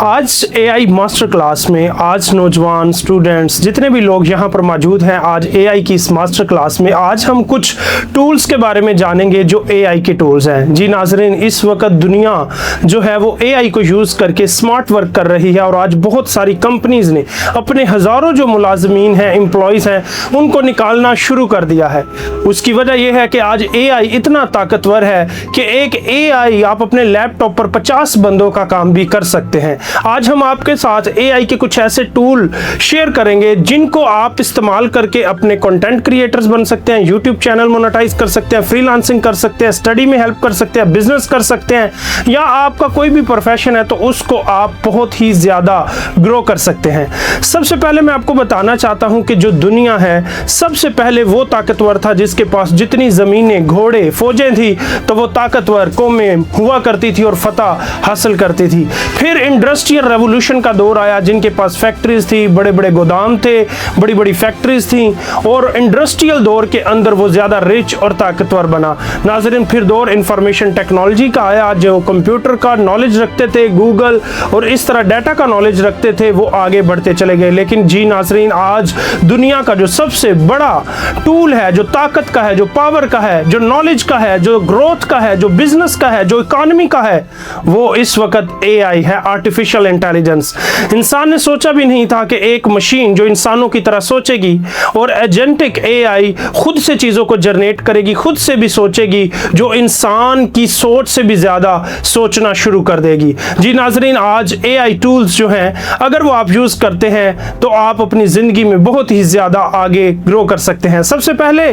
आज AI master class में आज नौजवान स्टूडेंट्स जितने भी लोग यहाँ पर मौजूद हैं, आज एआई की इस मास्टर क्लास में आज हम कुछ टूल्स के बारे में जानेंगे जो एआई के टूल्स हैं। जी नाज़रीन, इस वक्त दुनिया जो है वो एआई को यूज़ करके स्मार्ट वर्क कर रही है और आज बहुत सारी कंपनीज़ ने अपने हज़ारों जो मुलाजमीन हैं, एम्प्लॉयज़ हैं, उनको निकालना शुरू कर दिया है। उसकी वजह यह है कि आज एआई इतना ताकतवर है कि एक एआई आप अपने लैपटॉप पर 50 बंदों का काम भी कर सकते हैं। आज हम आपके साथ एआई के कुछ ऐसे टूल शेयर करेंगे जिनको आप इस्तेमाल करके अपने कंटेंट क्रिएटर्स बन सकते हैं, यूट्यूब चैनल मोनेटाइज कर सकते हैं, फ्रीलांसिंग कर सकते हैं, स्टडी में हेल्प कर सकते हैं, बिजनेस कर सकते हैं, या आपका कोई भी प्रोफेशन है तो उसको आप बहुत ही ज़्यादा ग्रो कर सकते हैं। सबसे पहले मैं आपको बताना चाहता हूं कि जो दुनिया है सबसे पहले वो ताकतवर था जिसके पास जितनी ज़मीनें, घोड़े, फौजें थी तो वो ताकतवर कौमें हुआ करती थी और फतह हासिल करती थी। फिर इंडस्ट्रियल रेवोल्यूशन का दौर आया जिनके पास फैक्ट्रीज थी, बड़े बड़े गोदाम थे, बड़ी बड़ी फैक्ट्रीज थी और इंडस्ट्रियल दौर के अंदर वो ज़्यादा रिच और ताकतवर बना। नाज़रीन, फिर दौर इंफॉर्मेशन टेक्नोलॉजी का आया, जो कंप्यूटर का नॉलेज रखते थे, गूगल और इस तरह डाटा का नॉलेज रखते थे, वो आगे बढ़ते चले गए। लेकिन जी नाज़रीन, आज दुनिया का जो सबसे बड़ा टूल है, जो ताकत का है, जो पावर का है, जो नॉलेज का है, जो ग्रोथ का है, जो बिजनेस का है, जो इकोनॉमी का है, वो इस वक्त एआई है, आर्टिफिशियल इंटेलिजेंस। इंसान ने सोचा भी नहीं था कि एक मशीन जो इंसानों की तरह सोचेगी और एजेंटिक एआई खुद से चीज़ों को जनरेट करेगी, खुद से भी सोचेगी, जो इंसान की सोच से भी ज़्यादा सोचना शुरू कर देगी। जी नाज़रीन, आज एआई टूल्स जो हैं अगर वो आप यूज़ करते हैं तो आप अपनी ज़िंदगी में बहुत ही ज़्यादा आगे ग्रो कर सकते हैं। सबसे पहले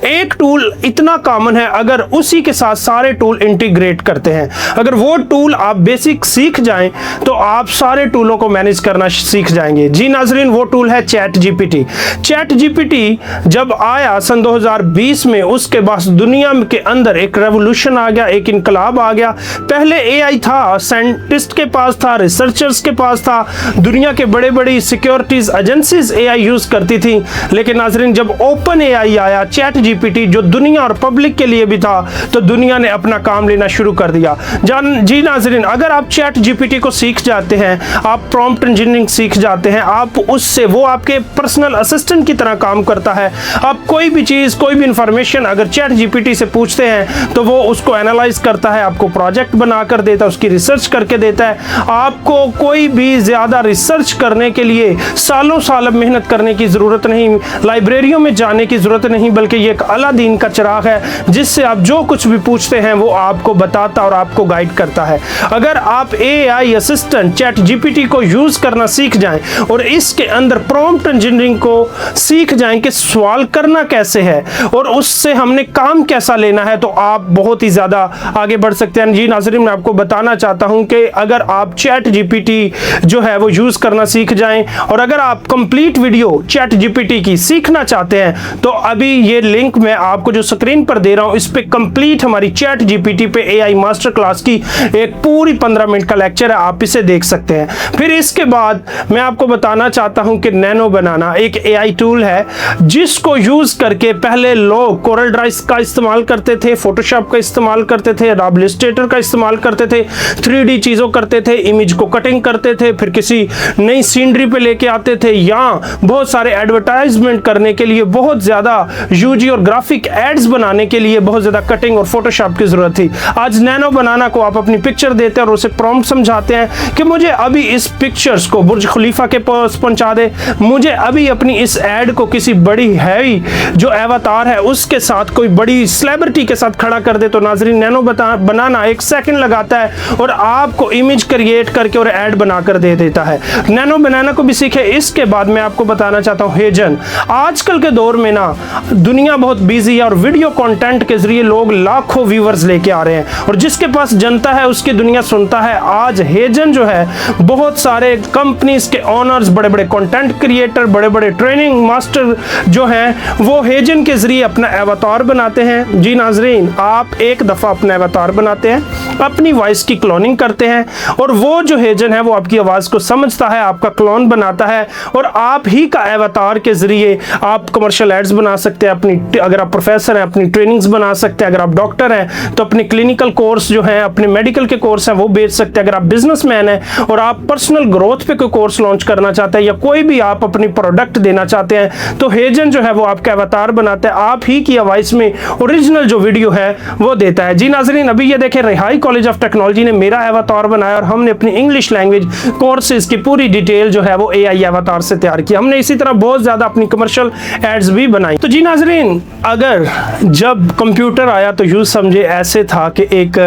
एक टूल इतना कॉमन है, अगर उसी के साथ सारे टूल इंटीग्रेट करते हैं, अगर वो टूल आप बेसिक सीख जाएं तो आप सारे टूलों को मैनेज करना सीख जाएंगे। जी नाज़रीन, वो टूल है चैट जीपीटी। चैट जीपीटी जब आया सन 2020 में, उसके बाद दुनिया के अंदर एक रेवोल्यूशन आ गया, एक इनकलाब आ गया। पहले एआई था, साइंटिस्ट के पास था, रिसर्चर्स के पास था, दुनिया के बड़े बड़ी सिक्योरिटीज एजेंसीज एआई यूज करती थी। लेकिन नाज़रीन, जब ओपन एआई आया, चैट जीपीटी, जो दुनिया और पब्लिक के लिए भी था, तो दुनिया ने अपना काम लेना शुरू कर दिया। जी नाज़रीन, अगर आप चैट जीपीटी को सीख जाते हैं, आप प्रॉम्प्ट इंजीनियरिंग सीख जाते हैं, आप उससे, वो आपके पर्सनल असिस्टेंट की तरह काम करता है। आप कोई भी चीज़, कोई भी इंफॉर्मेशन अगर चैट जीपीटी से पूछते हैं तो वो उसको एनालाइज करता है, आपको प्रोजेक्ट बनाकर देता है, उसकी रिसर्च करके देता है। आपको कोई भी ज़्यादा रिसर्च करने के लिए सालों साल मेहनत करने की ज़रूरत नहीं, लाइब्रेरियों में जाने की ज़रूरत नहीं, बल्कि ये एक अलादीन का चिराग है जिससे आप जो कुछ भी पूछते हैं वो आपको बताता और आपको गाइड करता है। अगर आप एआई असिस्टेंट चैट जीपीटी को यूज करना सीख जाएं और इसके अंदर प्रॉम्प्ट इंजीनियरिंग को सीख जाएं कि सवाल करना कैसे है और उससे हमने काम कैसा लेना है, तो आप बहुत ही ज्यादा आगे बढ़ सकते हैं। जी नाज़रीन, मैं आपको बताना चाहता हूं कि अगर आप चैट जीपीटी जो है वो यूज करना सीख जाएं और अगर आप कंप्लीट वीडियो चैट जीपीटी की सीखना चाहते हैं तो अभी ये लिंक मैं आपको जो स्क्रीन पर दे रहा हूं, इस पे कंप्लीट हमारी चैट जीपीटी पे एआई मास्टर क्लास की एक पूरी 15 मिनट का लेक्चर है, आप इसे देख सकते हैं। फिर इसके बाद मैं आपको बताना चाहता हूं कि नैनो बनाना एक एआई टूल है जिसको यूज करके पहले लोग कोरल ड्राइव का इस्तेमाल करते थे, फोटोशॉप का इस्तेमाल करते थे, एडोब इलस्ट्रेटर का इस्तेमाल करते थे, 3D चीजों करते थे, इमेज को कटिंग करते थे, फिर किसी नई सीनरी पे लेके आते थे, या बहुत सारे एडवर्टाइजमेंट करने के लिए बहुत ज्यादा यूजी और ग्राफिक एड्स बनाने के लिए बहुत ज्यादा कटिंग और फोटोशॉप की जरूरत थी। आज नैनो बनाना को आप अपनी पिक्चर देते हैं और उसे प्रॉम्प्ट समझाते हैं कि मुझे अभी इस पिक्चर्स को बुर्ज खलीफा के पास पहुंचा दे, मुझे अभी अपनी इस ऐड को किसी बड़ी हैवी जो अवतार है उसके साथ, कोई बड़ी सेलिब्रिटी के साथ खड़ा कर दे। तो नाज़रीन, नैनो बनाना 1 सेकंड लगाता है और आपको इमेज क्रिएट करके और ऐड बनाकर दे देता है। नैनो बनाना को भी सीखे। इसके बाद मैं आपको बताना चाहता हूँ हेजन। आजकल के दौर में ना दुनिया बहुत बिजी है और वीडियो कंटेंट के जरिए लोग लाखों व्यूअर्स लेके आ रहे हैं और जिसके पास जनता है उसकी दुनिया सुनता है। आज हेजन जो है, बहुत सारे कंपनीज के ओनर्स, बड़े बड़े कंटेंट क्रिएटर, बड़े बड़े ट्रेनिंग मास्टर जो हैं वो हेजन के जरिए अपना अवतार बनाते हैं। जी नाज़रीन, आप एक दफ़ा अपना अवतार बनाते हैं, अपनी वॉइस की क्लोनिंग करते हैं और वो जो हेजन है वो आपकी आवाज़ को समझता है, आपका क्लोन बनाता है और आप ही का एवतार के जरिए आप कमर्शियल एड्स बना सकते हैं। अपनी, अगर आप प्रोफेसर हैं, अपनी ट्रेनिंग्स बना सकते हैं। अगर आप डॉक्टर हैं तो अपने क्लिनिकल कोर्स जो है, अपने मेडिकल के कोर्स हैं वो बेच सकते हैं। अगर आप बिजनेसमैन हैं और आप पर्सनल ग्रोथ पे कोई कोर्स लॉन्च करना चाहते हैं या कोई भी आप अपनी प्रोडक्ट देना चाहते हैं तो हेजन जो है वो आपका अवतार बनाता है, आप ही की आवाज़ में ओरिजिनल जो वीडियो है वो देता है। जी नाजरीन, अभी ये देखें रिहाई कॉलेज ऑफ टेक्नोलॉजी ने मेरा अवतार बनाया और हमने अपनी इंग्लिश लैंग्वेज कोर्सेज की पूरी डिटेल जो है वो AI अवतार से तैयार की। हमने इसी तरह बहुत ज़्यादा अपनी कमर्शियल एड्स भी बनाई। तो जी नाजरीन, अगर जब कंप्यूटर आया तो यूँ समझे ऐसे था कि एक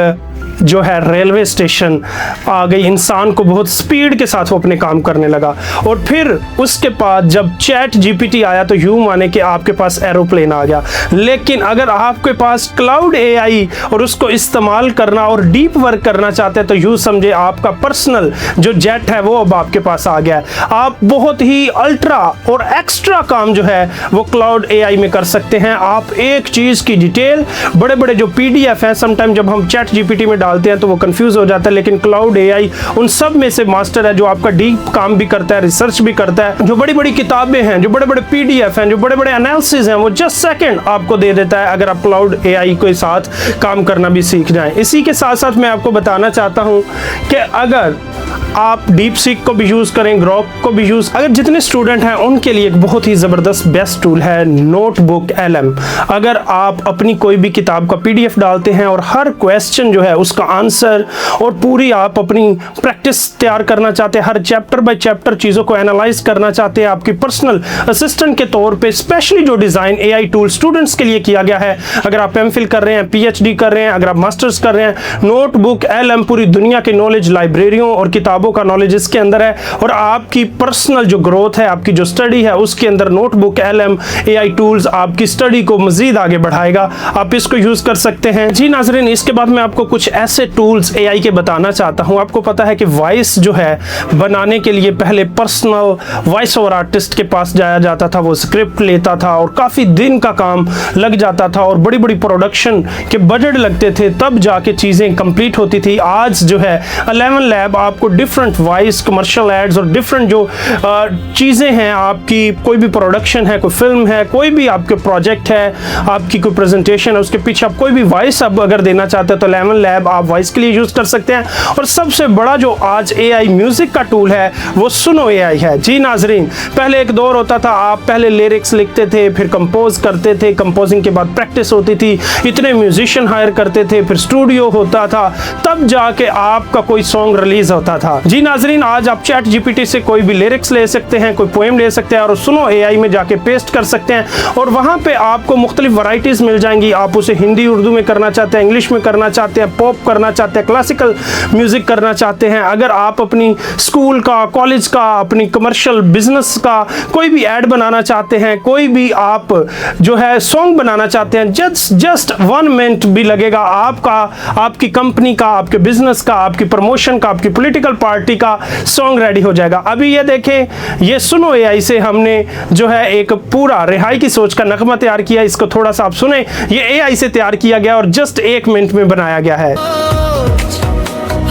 जो है रेलवे स्टेशन आ गई, इंसान को बहुत स्पीड के साथ वो अपने काम करने लगा। और फिर उसके बाद जब चैट GPT आया तो यूं माने कि आपके पास एरोप्लेन आ गया। लेकिन अगर आपके पास क्लाउड AI और उसको इस्तेमाल करना और डीप वर्क करना चाहते हैं तो यूं समझे आपका पर्सनल जो जेट है वो अब आपके पास आ गया है। आप बहुत ही अल्ट्रा और एक्स्ट्रा काम जो है वो क्लाउड AI में कर सकते हैं। आप एक चीज़ की डिटेल, बड़े बड़े जो PDF हैं, समटाइम जब हम चैट GPT में डालते हैं तो वो कंफ्यूज हो जाता है, लेकिन क्लाउड AI उन सब में से मास्टर है जो आपका डीप काम भी करता है, रिसर्च भी करता है। जो बड़ी बड़ी किताबें हैं, जो बड़े बड़े PDF हैं, जो बड़े बड़े एनालिसिस हैं, वो जस्ट सेकंड आपको दे देता है अगर आप क्लाउड AI के साथ काम करना भी सीख जाएं। इसी के साथ साथ मैं आपको बताना चाहता हूं कि अगर आप डीप सीक को भी यूज़ करें, ग्रोक को भी यूज़, अगर जितने स्टूडेंट हैं उनके लिए एक बहुत ही ज़बरदस्त बेस्ट टूल है नोटबुक LM। अगर आप अपनी कोई भी किताब का PDF डालते हैं और हर क्वेश्चन जो है उसका आंसर और पूरी आप अपनी प्रैक्टिस तैयार करना चाहते हैं, हर चैप्टर बाय चैप्टर चीज़ों को एनालाइज करना चाहते हैं, आपकी पर्सनल असिस्टेंट के तौर पे स्पेशली जो डिज़ाइन AI टूल स्टूडेंट्स के लिए किया गया है, अगर आप MPhil कर रहे हैं, PhD कर रहे हैं, अगर आप मास्टर्स कर रहे हैं, नोटबुक LM पूरी दुनिया के नॉलेज लाइब्रेरियों और किताबों का नॉलेज इसके अंदर है और आपकी पर्सनल जो ग्रोथ है, आपकी जो स्टडी है उसके अंदर नोटबुक LM AI टूल्स आपकी स्टडी को मजीद आगे बढ़ाएगा। आप इसको यूज कर सकते हैं। जी नाजरीन, इसके बाद मैं आपको कुछ ऐसे टूल्स AI के बताना चाहता हूं। आपको पता है कि वॉइस जो है बनाने के लिए पहले पर्सनल वॉइस ओवर आर्टिस्ट के पास जाया जाता था, वो स्क्रिप्ट लेता था और काफी दिन का काम लग जाता था और बड़ी बड़ी प्रोडक्शन के बजट लगते थे, तब जाके चीजें कंप्लीट होती थी। आज जो है 11 लैब आपको डिफरेंट वॉइस कमर्शियल एड्स और डिफरेंट जो चीज़ें हैं, आपकी कोई भी प्रोडक्शन है, कोई फिल्म है, कोई भी आपके प्रोजेक्ट है, आपकी कोई प्रेजेंटेशन है, उसके पीछे आप कोई भी वॉइस अब अगर देना चाहते हैं तो 11 लैब आप वॉइस के लिए यूज़ कर सकते हैं। और सबसे बड़ा जो आज AI म्यूज़िक का टूल है वो सुनो AI है। जी नाजरीन, पहले एक दौर होता था, आप पहले लिरिक्स लिखते थे, फिर कंपोज करते थे, कंपोजिंग के बाद प्रैक्टिस होती थी, इतने म्यूजिशियन हायर करते थे, फिर स्टूडियो होता था, तब जाके आपका कोई सॉन्ग रिलीज होता था। जी नाजरीन, आज आप चैट GPT से कोई भी लिरिक्स ले सकते हैं, कोई पोएम ले सकते हैं और सुनो AI में जाके पेस्ट कर सकते हैं और वहाँ पे आपको मुख्तलिफ वैरायटीज़ मिल जाएंगी। आप उसे हिंदी उर्दू में करना चाहते हैं, इंग्लिश में करना चाहते हैं, पॉप करना चाहते हैं, क्लासिकल म्यूज़िक करना चाहते हैं। अगर आप अपनी स्कूल का, कॉलेज का, अपनी कमर्शियल बिजनेस का कोई भी ऐड बनाना चाहते हैं, कोई भी आप जो है सॉन्ग बनाना चाहते हैं, जस्ट 1 मिनट भी लगेगा, आपका, आपकी कंपनी का, आपके बिजनेस का, आपकी प्रमोशन का, आपकी पॉलिटिकल पार्टी का सॉन्ग रेडी हो जाएगा। अभी ये देखें, ये सुनो AI से हमने जो है एक पूरा रिहाई की सोच का नगमा तैयार किया। इसको थोड़ा सा आप सुने, ये AI से तैयार किया गया और जस्ट 1 मिनट में बनाया गया है।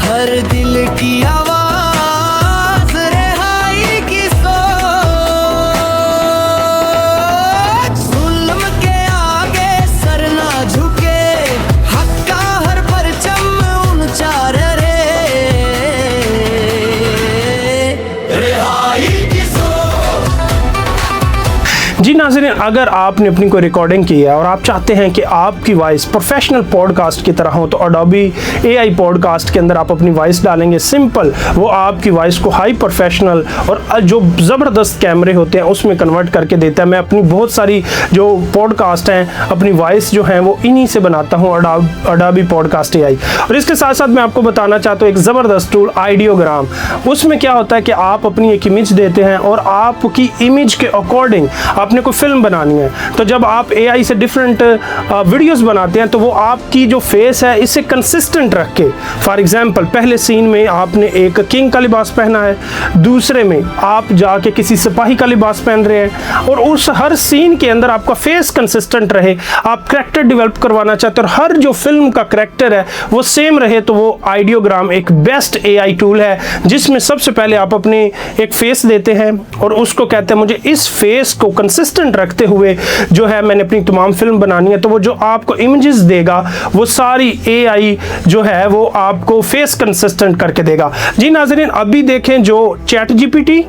हर दिल की आवाज़ रिहाई की सोच, जुल्म के आगे सर ना झुके, हक का हर परचम ऊंचा रहे, रिहाई की सोच। जी नाज़रीन, अगर आपने अपनी कोई रिकॉर्डिंग की है और आप चाहते हैं कि आपकी वॉइस प्रोफेशनल पॉडकास्ट की तरह हो तो Adobe AI पॉडकास्ट के अंदर आप अपनी वॉइस डालेंगे, सिंपल वो आपकी वॉइस को हाई प्रोफेशनल और जो ज़बरदस्त कैमरे होते हैं उसमें कन्वर्ट करके देता है। मैं अपनी बहुत सारी जो पॉडकास्ट हैं, अपनी वॉइस जो है वो इन्हीं से बनाता हूँ, Adobe पॉडकास्ट AI। और इसके साथ साथ मैं आपको बताना चाहता हूँ एक ज़बरदस्त टूल आइडियोग्राम। उसमें क्या होता है कि आप अपनी एक इमेज देते हैं और आपकी इमेज के अकॉर्डिंग आपने कोई फिल्म बनानी है, तो जब आप AI से डिफरेंट वीडियोस बनाते हैं तो वो आपकी जो फेस है इससे कंसिस्टेंट रख के, फॉर एग्जांपल पहले सीन में आपने एक किंग का लिबास पहना है, दूसरे में आप जाके किसी सिपाही का लिबास पहन रहे हैं, और उस हर सीन के अंदर आपका फेस कंसिस्टेंट रहे, आप करैक्टर डेवलप करवाना चाहते हो और हर जो फिल्म का करैक्टर है वो सेम रहे, तो वो आइडियोग्राम एक बेस्ट AI टूल है जिसमें सबसे पहले आप अपने एक फेस देते हैं और उसको कहते हैं मुझे इस फेस को कंसिस्टेंट रखते हुए जो है मैंने अपनी तमाम फिल्म बनानी है, तो वो जो आपको इमेजेस देगा वो सारी AI जो है वो आपको फेस कंसिस्टेंट करके देगा। जी नाज़रीन, अभी देखें जो ChatGPT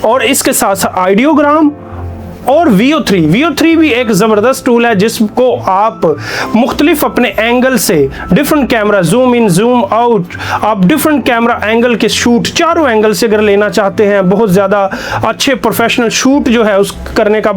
और इसके साथ साथ आइडियोग्राम और VO3 भी एक ज़बरदस्त टूल है जिसको आप मुख्तलिफ अपने एंगल से different camera, zoom in zoom out, आप डिफरेंट कैमरा एंगल के शूट चारों एंगल से अगर लेना चाहते हैं, बहुत ज़्यादा अच्छे प्रोफेशनल शूट जो है उस करने का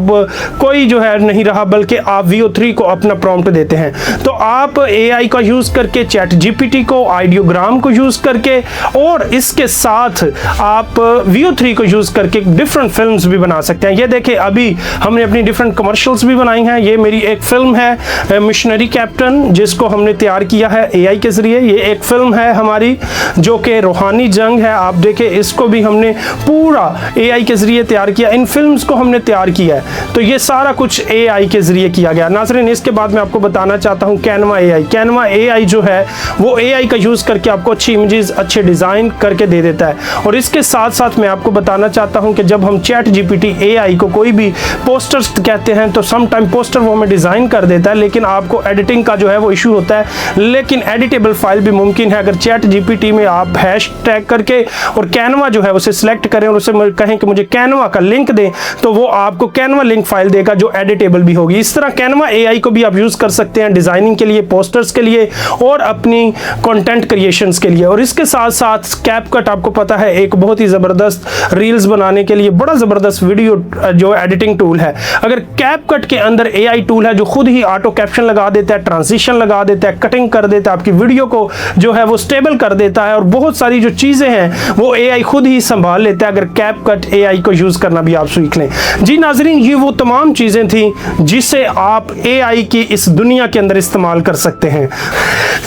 कोई जो है नहीं रहा, बल्कि आप VO3 को अपना प्रॉम्प्ट देते हैं, तो आप AI का यूज़ करके, ChatGPT को, आइडियोग्राम को यूज़ करके और इसके साथ आप VO3 को यूज़ करके डिफरेंट फिल्म्स भी बना सकते हैं। ये देखिए अभी हमने अपनी डिफरेंट कमर्शियल्स भी बनाई हैं। ये मेरी एक फिल्म है मिशनरी कैप्टन, जिसको हमने तैयार किया है AI के ज़रिए। ये एक फिल्म है हमारी जो कि रूहानी जंग है, आप देखें इसको भी हमने पूरा AI के ज़रिए तैयार किया, इन फिल्म्स को हमने तैयार किया है, तो ये सारा कुछ AI के ज़रिए किया गया। नाज़रीन, इसके बाद मैं आपको बताना चाहता हूँ कैनवा AI जो है वो AI का यूज़ करके आपको अच्छी इमेजेस, अच्छे डिज़ाइन करके दे देता है। और इसके साथ साथ मैं आपको बताना चाहता हूँ कि जब हम ChatGPT AI को कोई भी पोस्टर्स कहते हैं तो सम टाइम पोस्टर वो हमें डिज़ाइन कर देता है, लेकिन आपको एडिटिंग का जो है वो इशू होता है, लेकिन एडिटेबल फाइल भी मुमकिन है। अगर ChatGPT में आप हैश टैग करके और कैनवा जो है उसे सिलेक्ट करें और उसे कहें कि मुझे कैनवा का लिंक दें, तो वो आपको कैनवा लिंक फाइल देगा जो एडिटेबल भी होगी। इस तरह कैनवा AI को भी आप यूज़ कर सकते हैं डिज़ाइनिंग के लिए, पोस्टर्स के लिए और अपनी कंटेंट क्रिएशंस के लिए। और इसके साथ साथ कैपकट, आपको पता है एक बहुत ही ज़बरदस्त रील्स बनाने के लिए बड़ा ज़बरदस्त वीडियो जो एडिटिंग टूल है। अगर कैपकट के अंदर AI टूल है जो खुद ही ऑटो कैप्शन लगा देता है, ट्रांजिशन लगा देता है, कटिंग कर देता है, आपकी वीडियो को जो है वो स्टेबल कर देता है और बहुत सारी जो चीज़ें हैं वो AI खुद ही संभाल लेता है। अगर कैपकट AI को यूज़ करना भी आप सीख लें। जी नाज़रीन, ये वो तमाम चीज़ें थी जिसे आप AI की इस दुनिया के अंदर इस्तेमाल कर सकते हैं।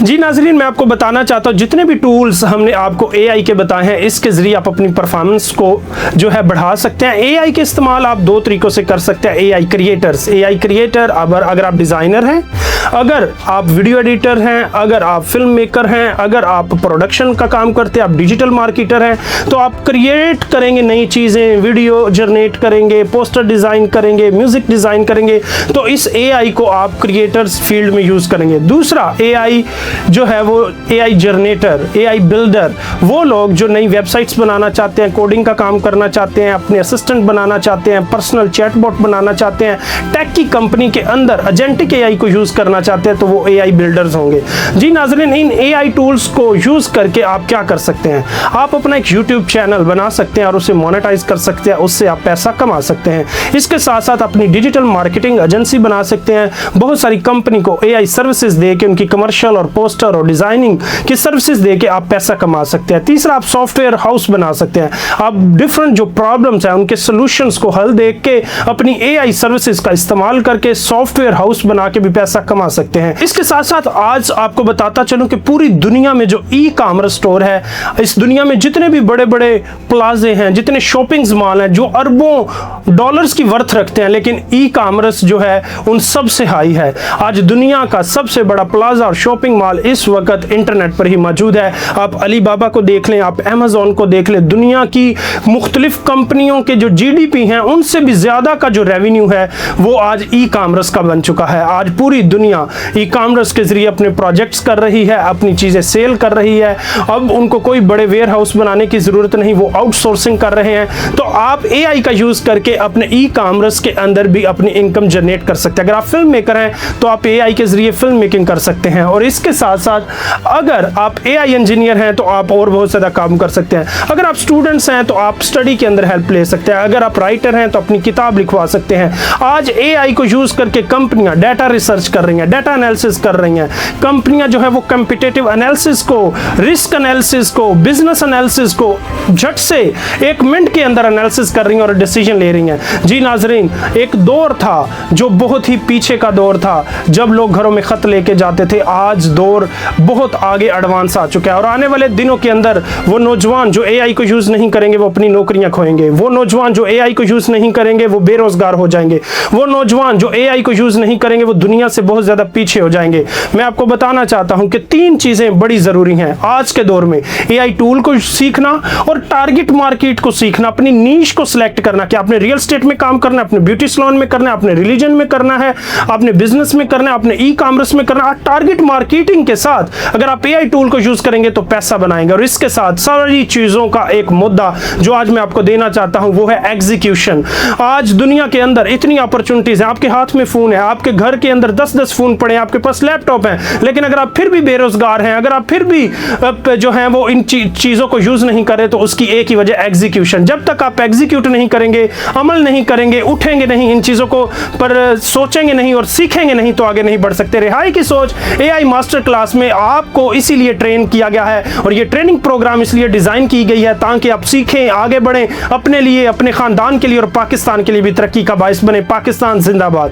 जी नाज़रीन, मैं आपको बताना चाहता हूँ जितने भी टूल्स हमने आपको AI के बताए हैं, इसके ज़रिए आप अपनी परफॉर्मेंस को जो है बढ़ा सकते हैं। AI के इस्तेमाल आप दो तरीक़ों से कर सकते हैं। AI क्रिएटर अगर आप डिज़ाइनर हैं, अगर आप वीडियो एडिटर हैं, अगर आप फिल्म मेकर हैं, अगर आप प्रोडक्शन का काम करते हैं, आप डिजिटल मार्केटर हैं, तो आप क्रिएट करेंगे नई चीज़ें, वीडियो जनरेट करेंगे, पोस्टर डिज़ाइन करेंगे, म्यूज़िक डिज़ाइन करेंगे, तो इस AI को आप क्रिएटर्स फील्ड में यूज़ करेंगे। दूसरा AI जो है वो AI जनरेटर, AI बिल्डर, वो लोग जो नई वेबसाइट्स बनाना चाहते हैं, कोडिंग का काम करना चाहते हैं, अपने असिस्टेंट बनाना चाहते हैं, पर्सनल चैटबॉट बनाना चाहते हैं, टेक की कंपनी के अंदर एजेंटिक AI को यूज़ करना चाहते हैं, तो वो AI बिल्डर्स होंगे। जी नाज़रीन, इन AI टूल्स को यूज़ करके आप क्या कर सकते हैं, आप अपना एक YouTube चैनल बना सकते हैं और उसे मोनेटाइज कर सकते हैं, उससे आप पैसा कमा सकते हैं। इसके साथ साथ अपनी डिजिटल मार्केटिंग एजेंसी बना सकते हैं, बहुत सारी कंपनी को AI सर्विसेज दे के उनकी कमर्शियल और पोस्टर और डिज़ाइनिंग की सर्विसेज दे के आप पैसा कमा सकते हैं। तीसरा, आप सॉफ्टवेयर हाउस बना सकते हैं, आप डिफरेंट जो प्रॉब्लम्स हैं उनके सोल्यूशंस को हल देख के अपनी AI सर्विसेज का इस्तेमाल करके सॉफ्टवेयर हाउस बना के भी पैसा कमा सकते हैं। इसके साथ साथ आज आपको बताता चलूं कि पूरी दुनिया में जो ई-कॉमर्स स्टोर है, इस दुनिया में जितने भी बड़े बड़े प्लाजे हैं, जितने शॉपिंग मॉल हैं जो अरबों डॉलर्स की वर्थ रखते हैं, लेकिन ई-कॉमर्स जो है उन सब से हाई है। आज दुनिया का सबसे बड़ा प्लाजा और शॉपिंग मॉल इस वक्त इंटरनेट पर ही मौजूद है। आप अलीबाबा को देख लें, आप अमेज़ॉन को देख लें, दुनिया की मुख्तलिफ कंपनियों के जो GDP हैं उनसे भी ज़्यादा का जो रेवेन्यू है वो आज ई-कॉमर्स का बन चुका है। आज पूरी दुनिया ई-कॉमर्स के ज़रिए अपने प्रोजेक्ट्स कर रही है, अपनी चीज़ें सेल कर रही है। अब उनको कोई बड़े वेयर हाउस बनाने की ज़रूरत नहीं, वो आउटसोर्सिंग कर रहे हैं। तो आप AI का यूज़ करके अपने ई-कॉमर्स के अंदर भी अपनी इनकम जनरेट कर सकते हैं। अगर आप फिल्म मेकर हैं तो आप AI के ज़रिए फिल्म मेकिंग कर सकते हैं, और इसके साथ साथ अगर आप AI इंजीनियर हैं तो आप और बहुत ज़्यादा काम कर सकते हैं। अगर आप स्टूडेंट्स हैं तो आप स्टडी के अंदर हेल्प ले सकते हैं। अगर आप राइटर हैं तो अपनी किताब किताब लिखवा सकते हैं। आज एआई को यूज करके कंपनियां डाटा रिसर्च कर रही हैं, डाटा एनालिसिस कर रही हैं। कंपनियां जो है वो कॉम्पिटिटिव एनालिसिस को, रिस्क एनालिसिस को, बिजनेस एनालिसिस को झट से 1 मिनट के अंदर एनालिसिस कर रही हैं और डिसीजन ले रही हैं। जी नाजरीन, एक दौर था जो बहुत ही पीछे का दौर था, जब लोग घरों में खत लेके जाते थे। आज दौर बहुत आगे एडवांस आ चुका है और आने वाले दिनों के अंदर वो नौजवान जो एआई को यूज नहीं करेंगे वो अपनी नौकरियां खोएंगे। वो नौजवान जो एआई को यूज नहीं करेंगे वो बेरोजगार हो जाएंगे। वो नौजवान जो एआई को यूज नहीं करेंगे वो दुनिया से बहुत ज्यादा पीछे हो जाएंगे। मैं आपको बताना चाहता हूं कि 3 चीजें बड़ी जरूरी हैं आज के दौर में। एआई टूल को सीखना और टारगेट मार्केट को सीखना, अपनी नीश को सिलेक्ट करना कि आपने रियल एस्टेट में काम करना है, अपने ब्यूटी सैलून में करना है, अपने रिलीजन में करना है, अपने बिजनेस में करना है, अपने ई कॉमर्स में करना है। टारगेट मार्केटिंग के साथ अगर आप एआई टूल को यूज करेंगे तो पैसा बनाएंगे। और इसके साथ सारी चीजों का एक मुद्दा जो आज मैं आपको देना चाहता हूं वो है एग्जीक्यूशन। आज दुनिया के अंदर इतनी अपॉर्चुनिटीज है, आपके हाथ में फोन है, आपके घर के अंदर 10-10 फोन पड़े हैं, आपके पास लैपटॉप है, लेकिन अगर आप फिर भी बेरोजगार हैं, अगर आप फिर भी जो है वो इन चीजों को यूज नहीं करें तो उसकी एक ही वजह एग्जीक्यूशन। जब तक आप एग्जीक्यूट नहीं करेंगे, अमल नहीं करेंगे, उठेंगे नहीं इन चीजों को पर सोचेंगे नहीं और सीखेंगे नहीं तो आगे नहीं बढ़ सकते। रिहाई की सोच एआई मास्टर क्लास में आपको इसीलिए ट्रेन किया गया है और ये ट्रेनिंग प्रोग्राम इसलिए डिजाइन की गई है ताकि आप सीखें, आगे बढ़ें, अपने लिए, अपने खानदान के लिए और पाकिस्तान के लिए भी तरक्की का बायस बने। पाकिस्तान जिंदाबाद।